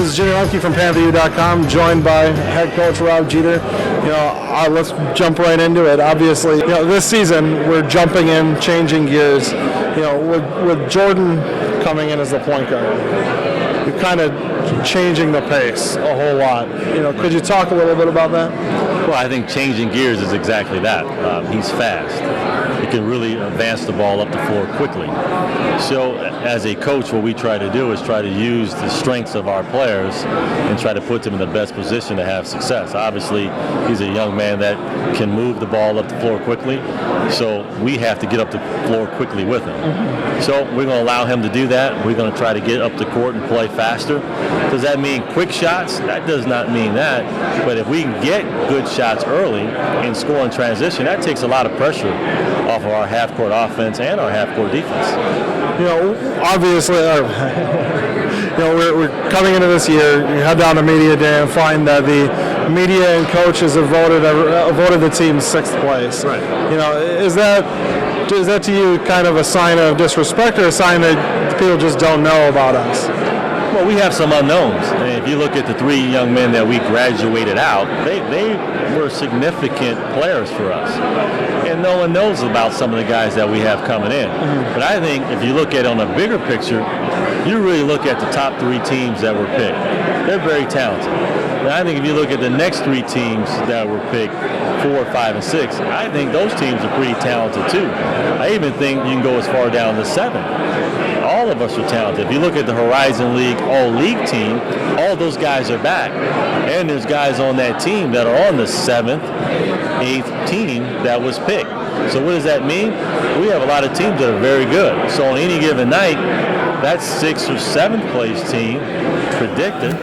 is Jimmy Lemke from PantherU.com, joined by head coach Rob Jeter. Let's jump right into it. Obviously, this season we're jumping in, changing gears. With Jordan coming in as the point guard, you're kind of changing the pace a whole lot. Could you talk a little bit about that? Well, I think changing gears is exactly that. He's fast. He can really advance the ball up the floor quickly. So as a coach, what we try to do is try to use the strengths of our players and try to put them in the best position to have success. Obviously, he's a young man that can move the ball up the floor quickly, so we have to get up the floor quickly with him. So we're going to allow him to do that. We're going to try to get up the court and play faster. Does that mean quick shots? That does not mean that. But if we can get good shots early and score in transition, that takes a lot of pressure off of our half-court offense and our half-court defense. Obviously, we're coming into this year. You head down to media day and find that the media and coaches have voted the team sixth place. Right. Is that to you kind of a sign of disrespect or a sign that people just don't know about us? Well, we have some unknowns. And if you look at the three young men that we graduated out, they were significant players for us. And no one knows about some of the guys that we have coming in. But I think if you look at it on a bigger picture, you really look at the top three teams that were picked. They're very talented. And I think if you look at the next three teams that were picked, 4, 5, and 6, I think those teams are pretty talented too. I even think you can go as far down to 7. All of us are talented. If you look at the Horizon League All-League team, all those guys are back. And there's guys on that team that are on the 7th, 8th team that was picked. So what does that mean? We have a lot of teams that are very good. So on any given night, that 6th or 7th place team predicted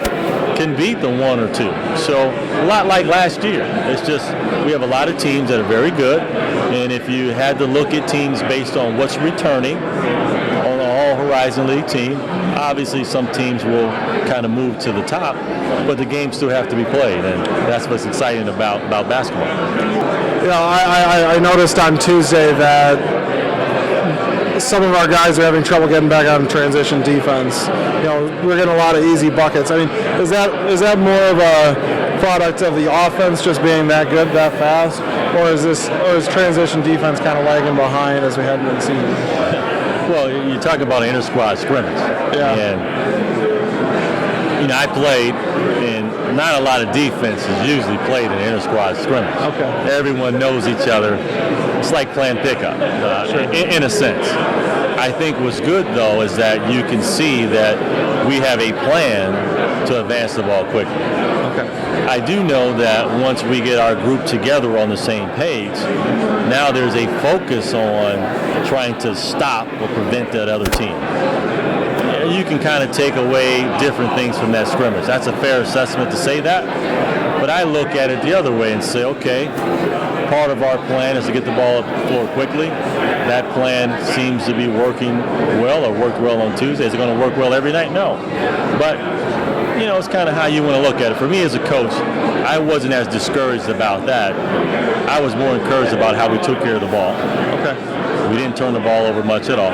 can beat the 1 or 2. So a lot like last year. It's just we have a lot of teams that are very good. And if you had to look at teams based on what's returning, Horizon League team, obviously some teams will kind of move to the top, but the games still have to be played, and that's what's exciting about basketball. I noticed on Tuesday that some of our guys are having trouble getting back on transition defense. We're getting a lot of easy buckets. I mean, is that more of a product of the offense just being that good, that fast, or is transition defense kind of lagging behind as we head into the season? Well, you talk about an inter-squad scrimmage. Yeah. And, I played, and not a lot of defense is usually played in an inter-squad scrimmage. Okay. Everyone knows each other. It's like playing pickup, in a sense. I think what's good, though, is that you can see that we have a plan to advance the ball quickly. Okay. I do know that once we get our group together on the same page, now there's a focus on trying to stop or prevent that other team. You can kind of take away different things from that scrimmage. That's a fair assessment to say that. But I look at it the other way and say, okay, part of our plan is to get the ball up the floor quickly. That plan seems to be working well, or worked well on Tuesday. Is it going to work well every night? No. But it's kind of how you want to look at it. For me as a coach, I wasn't as discouraged about that. I was more encouraged about how we took care of the ball. Okay. We didn't turn the ball over much at all,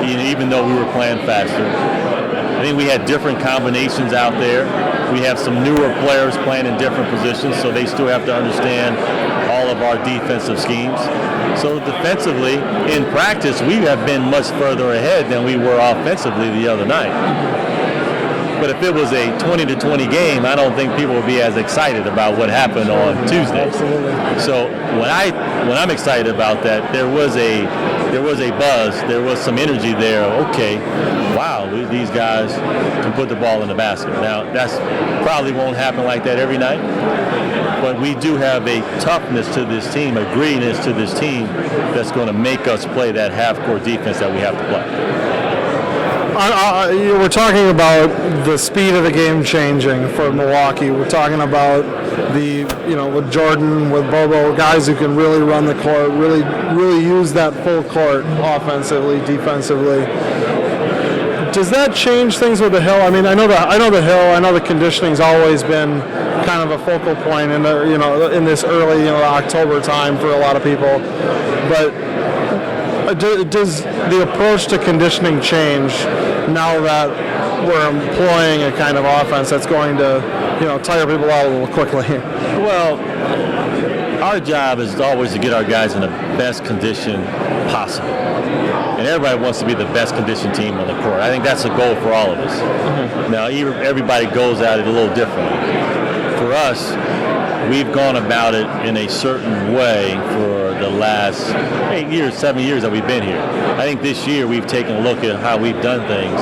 even though we were playing faster. I think we had different combinations out there. We have some newer players playing in different positions, so they still have to understand all of our defensive schemes. So defensively, in practice, we have been much further ahead than we were offensively the other night. But if it was a 20-20 game, I don't think people would be as excited about what happened on Tuesday. Absolutely. So when I'm excited about that, there was a buzz, there was some energy there. Okay, wow, these guys can put the ball in the basket. Now that's probably won't happen like that every night, but we do have a toughness to this team, a greediness to this team that's going to make us play that half-court defense that we have to play. We're talking about the speed of the game changing for Milwaukee. We're talking about with Jordan, with Bobo, guys who can really run the court, really use that full court offensively, defensively. Does that change things with the Hill? I mean, I know the Hill. I know the conditioning's always been kind of a focal point in in this early October time for a lot of people, but. Does the approach to conditioning change now that we're employing a kind of offense that's going to, tire people out a little quickly. Well, our job is always to get our guys in the best condition possible. And everybody wants to be the best conditioned team on the court. I think that's a goal for all of us. Mm-hmm. Now, everybody goes at it a little differently. For us, we've gone about it in a certain way for the last 7 years that we've been here. I think this year we've taken a look at how we've done things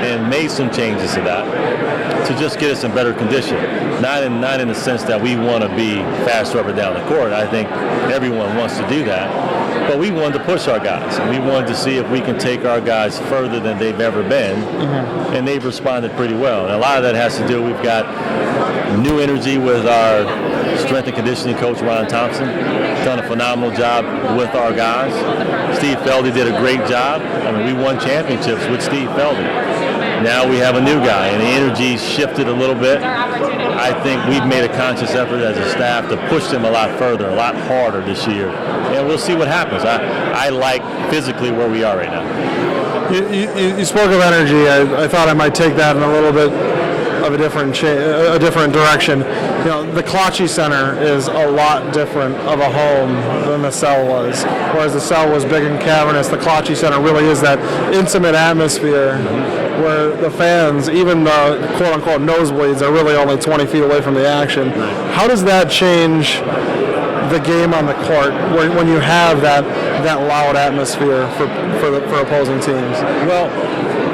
and made some changes to that to just get us in better condition. Not in the sense that we want to be faster up and down the court. I think everyone wants to do that. But we wanted to push our guys, and we wanted to see if we can take our guys further than they've ever been, and they've responded pretty well. And a lot of that has to do, we've got new energy with our strength and conditioning coach, Ron Thompson. Done a phenomenal job with our guys. Steve Feldy did a great job. I mean, we won championships with Steve Feldy. Now we have a new guy, and the energy shifted a little bit. I think we've made a conscious effort as a staff to push them a lot further, a lot harder this year. And we'll see what happens. I like physically where we are right now. You spoke of energy. I thought I might take that in a little bit of a different direction. The Clochy Center is a lot different of a home than the Cell was. Whereas the Cell was big and cavernous, the Clochy Center really is that intimate atmosphere where the fans, even the quote-unquote nosebleeds, are really only 20 feet away from the action. How does that change the game on the court when you have that loud atmosphere for opposing teams? Well,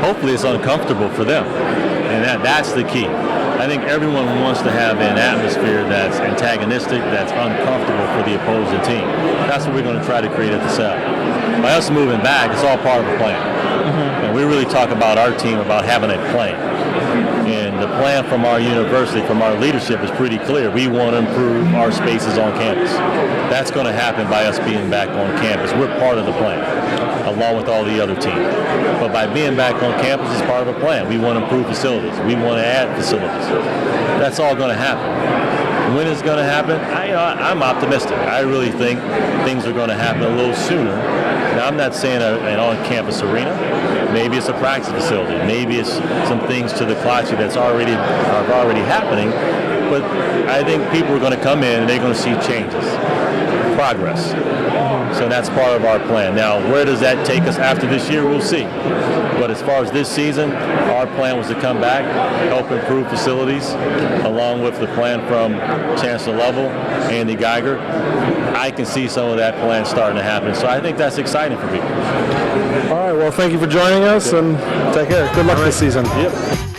hopefully it's uncomfortable for them, and that's the key. I think everyone wants to have an atmosphere that's antagonistic, that's uncomfortable for the opposing team. That's what we're going to try to create at the Cell. By us moving back, it's all part of the plan. And we really talk about our team about having a plan. And the plan from our university, from our leadership, is pretty clear. We want to improve our spaces on campus. That's going to happen by us being back on campus. We're part of the plan, along with all the other teams. But by being back on campus is part of a plan. We want to improve facilities. We want to add facilities. That's all going to happen. When it's going to happen, I'm optimistic. I really think things are going to happen a little sooner. Now, I'm not saying an on-campus arena. Maybe it's a practice facility. Maybe it's some things to the Clochy that's already happening. But I think people are going to come in and they're going to see changes, progress. So that's part of our plan. Now, where does that take us after this year? We'll see. But as far as this season, our plan was to come back, help improve facilities, along with the plan from Chancellor Lovell, Andy Geiger. I can see some of that plan starting to happen. So I think that's exciting for people. All right. Well, thank you for joining us, and take care. Good luck this season. Yep.